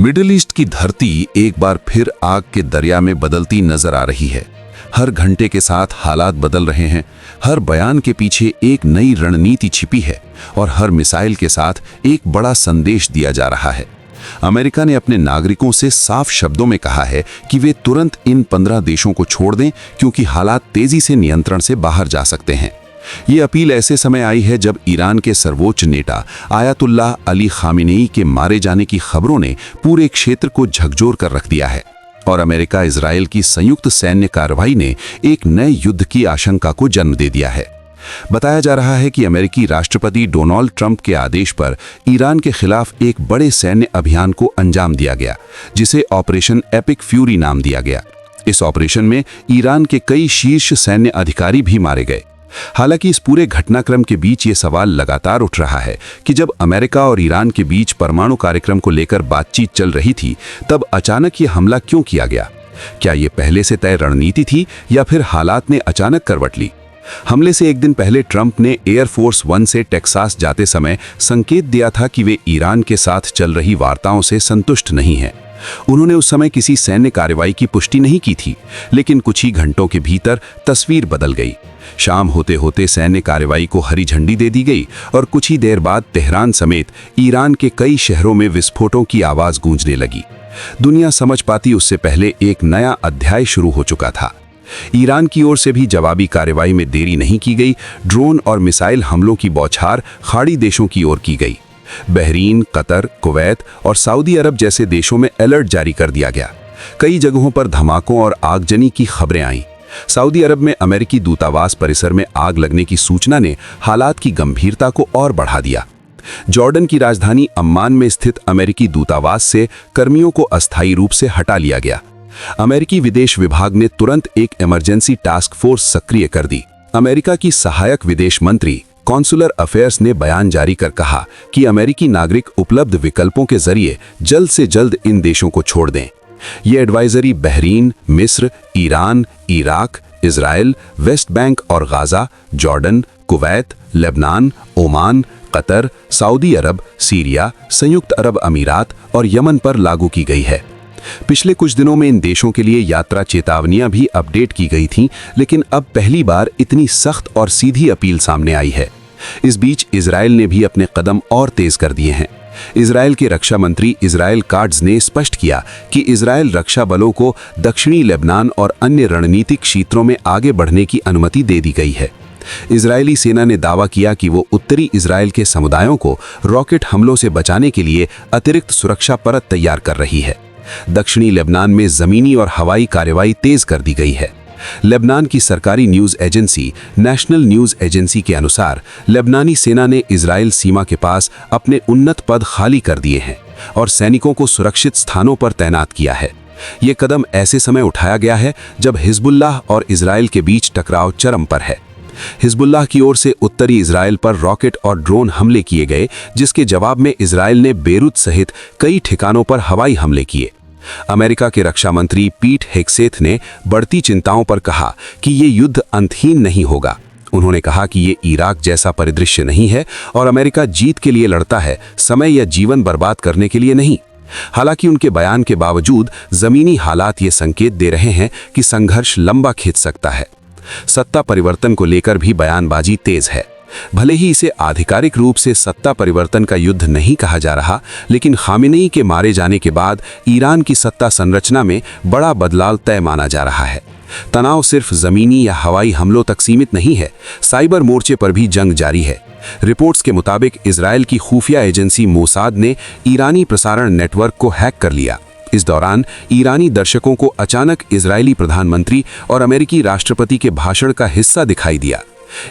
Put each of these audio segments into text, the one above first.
Middle east की धरती एक बार फिर आग के दरिया में बदलती नजर आ रही है। हर घंटे के साथ हालात बदल रहे हैं। हर बयान के पीछे एक नई रणनीति छिपी है और हर मिसाइल के साथ एक बड़ा संदेश दिया जा रहा है। अमेरिका ने अपने नागरिकों से साफ शब्दों में कहा है कि वे तुरंत इन 15 देशों को छोड़ दें, क्योंकि हालात तेजी से नियंत्रण से बाहर जा सकते हैं। ये अपील ऐसे समय आई है जब ईरान के सर्वोच्च नेता आयतुल्लाह अली खामेनेई के मारे जाने की खबरों ने पूरे क्षेत्र को झकझोर कर रख दिया है और अमेरिका इजराइल की संयुक्त सैन्य कार्रवाई ने एक नए युद्ध की आशंका को जन्म दे दिया है। बताया जा रहा है कि अमेरिकी राष्ट्रपति डोनाल्ड ट्रंप के आदेश पर ईरान के खिलाफ एक बड़े सैन्य अभियान को अंजाम दिया गया, जिसे ऑपरेशन एपिक फ्यूरी नाम दिया गया। इस ऑपरेशन में ईरान के कई शीर्ष सैन्य अधिकारी भी मारे गए। हालांकि इस पूरे घटनाक्रम के बीच ये सवाल लगातार उठ रहा है कि जब अमेरिका और ईरान के बीच परमाणु कार्यक्रम को लेकर बातचीत चल रही थी, तब अचानक ये हमला क्यों किया गया? क्या ये पहले से तय रणनीति थी या फिर हालात ने अचानक करवट ली? हमले से एक दिन पहले ट्रंप ने एयरफोर्स 1 से टेक्सास जाते समय संकेत दिया था कि वे ईरान के साथ चल रही वार्ताओं से संतुष्ट नहीं हैं। उन्होंने उस समय किसी सैन्य कार्रवाई की पुष्टि नहीं की थी, लेकिन कुछ ही घंटों के भीतर तस्वीर बदल गई। शाम होते होते सैन्य कार्रवाई को हरी झंडी दे दी गई और कुछ ही देर बाद तेहरान समेत ईरान के कई शहरों में विस्फोटों की आवाज गूंजने लगी। दुनिया समझ पाती उससे पहले एक नया अध्याय शुरू हो चुका था। ईरान की ओर से भी जवाबी कार्रवाई में देरी नहीं की गई। ड्रोन और मिसाइल हमलों की बौछार खाड़ी देशों की ओर की गई। बहरीन, कतर, कुवैत और सऊदी अरब जैसे देशों में अलर्ट जारी कर दिया गया। कई जगहों पर धमाकों और आगजनी की खबरें आईं। सऊदी अरब में अमेरिकी दूतावास परिसर में आग लगने की सूचना ने हालात की गंभीरता को और बढ़ा दिया। जॉर्डन की राजधानी अम्मान में स्थित अमेरिकी दूतावास से कर्मियों को अस्थायी रूप से हटा लिया गया। अमेरिकी विदेश विभाग ने तुरंत एक इमरजेंसी टास्क फोर्स सक्रिय कर दी। अमेरिका की सहायक विदेश मंत्री कॉन्सुलर अफेयर्स ने बयान जारी कर कहा कि अमेरिकी नागरिक उपलब्ध विकल्पों के जरिए जल्द से जल्द इन देशों को छोड़ दें। ये एडवाइजरी बहरीन, मिस्र, Iran, Iraq, Israel, West Bank और Gaza, Jordan, Kuwait, Lebanon, Oman, Qatar, Saudi अरब, सीरिया, संयुक्त अरब अमीरात और यमन पर लागू की गई है। पिछले कुछ दिनों में इन देशों के लिए यात्रा चेतावनियां भी अपडेट की गई थीं, लेकिन अब पहली बार इतनी सख्त और सीधी अपील सामने आई है। इस बीच इजराइल ने भी अपने कदम और तेज कर दिए हैं। इजराइल के रक्षा मंत्री इजराइल काट्ज ने स्पष्ट किया कि इजराइल रक्षा बलों को दक्षिणी लेबनान और अन्य रणनीतिक क्षेत्रों में आगे बढ़ने की अनुमति दे दी गई है। इजरायली सेना ने दावा किया कि वो उत्तरी इजराइल के समुदायों को रॉकेट हमलों से बचाने के लिए अतिरिक्त सुरक्षा परत तैयार कर रही है। दक्षिणी लेबनान में जमीनी और हवाई कार्रवाई तेज कर दी गई है। लेबनान की सरकारी news agency national news agency के अनुसार लेबनानी सेना ने इजराइल सीमा के पास अपने उन्नत पद खाली कर दिए हैं और सैनिकों को सुरक्षित स्थानों पर तैनात किया है। ये कदम ऐसे समय उठाया गया है जब हिजबुल्लाह और इजराइल के बीच टकराव चरम पर है। हिजबुल्लाह की ओर से उत्तरी इजराइल पर रॉकेट और ड्रोन हमले किए गए, जिसके जवाब में इजराइल ने बेरूत सहित कई ठिकानों पर हवाई हमले किए। अमेरिका के रक्षा मंत्री पीट हेग्सेथ ने बढ़ती चिंताओं पर कहा कि ये युद्ध अंतहीन नहीं होगा। उन्होंने कहा कि ये इराक जैसा परिदृश्य नहीं है और अमेरिका जीत के लिए लड़ता है, समय या जीवन बर्बाद करने के लिए नहीं। हालांकि उनके बयान के बावजूद जमीनी हालात ये संकेत दे रहे हैं कि संघर्ष लंबा खिंच सकता है। सत्ता परिवर्तन को लेकर भी बयानबाजी तेज है। भले ही इसे आधिकारिक रूप से सत्ता परिवर्तन का युद्ध नहीं कहा जा रहा, लेकिन खामेनेई के मारे जाने के बाद ईरान की सत्ता संरचना में बड़ा बदलाव तय माना जा रहा है। तनाव सिर्फ जमीनी या हवाई हमलों तक सीमित नहीं है, साइबर मोर्चे पर भी जंग जारी है। रिपोर्ट्स के मुताबिक इजराइल की खुफिया एजेंसी मोसाद ने ईरानी प्रसारण नेटवर्क को हैक कर लिया। इस दौरान ईरानी दर्शकों को अचानक इजरायली प्रधानमंत्री और अमेरिकी राष्ट्रपति के भाषण का हिस्सा दिखाई दिया।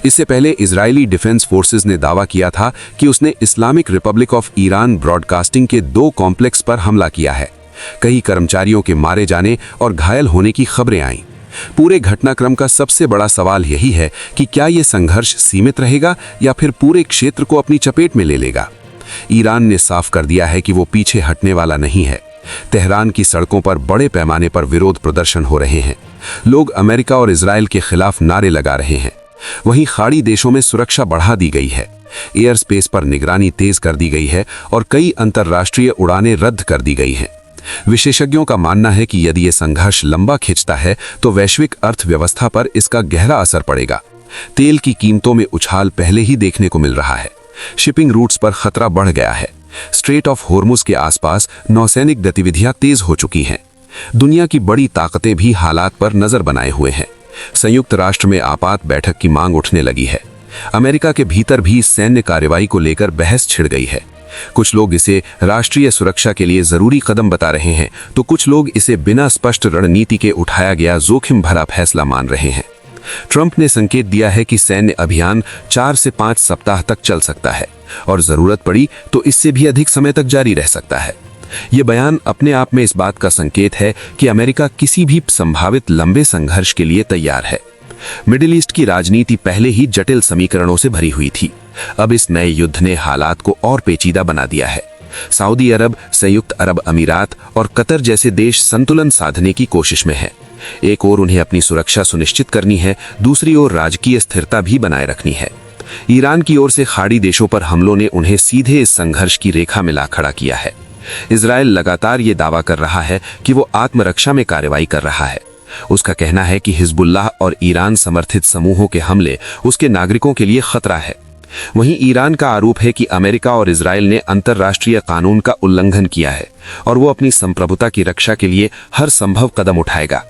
इससे पहले इजरायली डिफेंस फोर्सेस ने दावा किया था कि उसने Islamic Republic of Iran broadcasting के 2 कॉम्प्लेक्स पर हमला किया है। कई कर्मचारियों के मारे जाने और घायल होने की खबरें आईं। पूरे घटनाक्रम का सबसे बड़ा सवाल यही है कि क्या ये संघर्ष सीमित रहेगा या फिर पूरे क्षेत्र को अपनी चपेट में ले लेगा। ईरान ने साफ कर दिया है कि वो पीछे हटने वाला नहीं है। तेहरान की सड़कों पर बड़े पैमाने पर विरोध प्रदर्शन हो रहे हैं। लोग अमेरिका और इजराइल के खिलाफ नारे लगा रहे हैं। वहीं खाड़ी देशों में सुरक्षा बढ़ा दी गई है। एयर स्पेस पर निगरानी तेज कर दी गई है और कई अंतर्राष्ट्रीय उड़ानें रद्द कर दी गई हैं। विशेषज्ञों का मानना है कि यदि ये संघर्ष लंबा खिंचता है तो वैश्विक अर्थव्यवस्था पर इसका गहरा असर पड़ेगा। तेल की कीमतों में उछाल पहले ही देखने को मिल रहा है। शिपिंग रूट्स पर खतरा बढ़ गया है। स्ट्रेट ऑफ होर्मुज के आसपास नौसैनिक गतिविधियां तेज हो चुकी हैं। दुनिया की बड़ी ताकतें भी हालात पर नजर बनाए हुए हैं। संयुक्त राष्ट्र में आपात बैठक की मांग उठने लगी है। अमेरिका के भीतर भी सैन्य कार्रवाई को लेकर बहस छिड़ गई है। कुछ लोग इसे राष्ट्रीय सुरक्षा के लिए जरूरी कदम बता रहे हैं, तो कुछ लोग इसे बिना स्पष्ट रणनीति के उठाया गया जोखिम भरा फैसला मान रहे हैं। ट्रंप ने संकेत दिया है कि सैन्य अभियान 4 से 5 सप्ताह तक चल सकता है और जरूरत पड़ी तो इससे भी अधिक समय तक जारी रह सकता है। ये बयान अपने आप में इस बात का संकेत है कि अमेरिका किसी भी संभावित लंबे संघर्ष के लिए तैयार है। मिडिल ईस्ट की राजनीति पहले ही जटिल समीकरणों से भरी हुई थी। अब इस नए युद्ध ने हालात को और पेचीदा बना दिया है। सऊदी अरब, संयुक्त अरब अमीरात और कतर जैसे देश संतुलन साधने की कोशिश में हैं। एक ओर उन्हें अपनी सुरक्षा सुनिश्चित करनी है, दूसरी ओर राजकीय स्थिरता भी बनाए रखनी है। ईरान की ओर से खाड़ी देशों पर हमलों ने उन्हें सीधे इस संघर्ष की रेखा में ला खड़ा किया है। इजरायल लगातार ये दावा कर रहा है कि वो आत्मरक्षा में कार्रवाई कर रहा है। उसका कहना है कि हिजबुल्लाह और ईरान समर्थित समूहों के हमले उसके नागरिकों के लिए खतरा है। वहीं ईरान का आरोप है कि अमेरिका और इजरायल ने अंतर्राष्ट्रीय कानून का उल्लंघन किया है और वो अपनी संप्रभुता की रक्षा के लिए हर संभव कदम उठाएगा।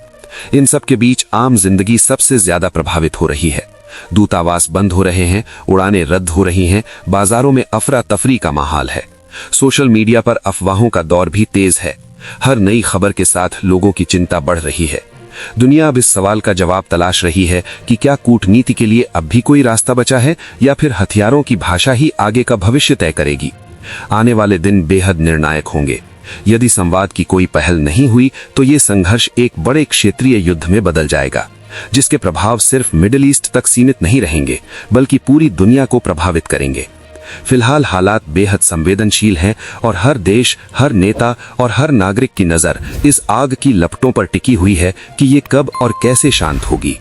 इन सब के बीच आम जिंदगी सबसे ज्यादा प्रभावित हो रही है। दूतावास बंद हो रहे हैं, उड़ानें रद्द हो रही हैं, बाजारों में अफरा तफरी का माहौल है। सोशल मीडिया पर अफवाहों का दौर भी तेज है। हर नई खबर के साथ लोगों की चिंता बढ़ रही है। दुनिया अब इस सवाल का जवाब तलाश रही है कि क्या कूटनीति के लिए अब भी कोई रास्ता बचा है या फिर हथियारों की भाषा ही आगे का भविष्य तय करेगी। आने वाले दिन बेहद निर्णायक होंगे। यदि संवाद की कोई पहल नहीं हुई तो ये संघर्ष एक बड़े क्षेत्रीय युद्ध में बदल जाएगा, जिसके प्रभाव सिर्फ मिडिल ईस्ट तक सीमित नहीं रहेंगे बल्कि पूरी दुनिया को प्रभावित करेंगे। फिलहाल हालात बेहद संवेदनशील हैं और हर देश, हर नेता और हर नागरिक की नजर इस आग की लपटों पर टिकी हुई है कि ये कब और कैसे शांत होगी।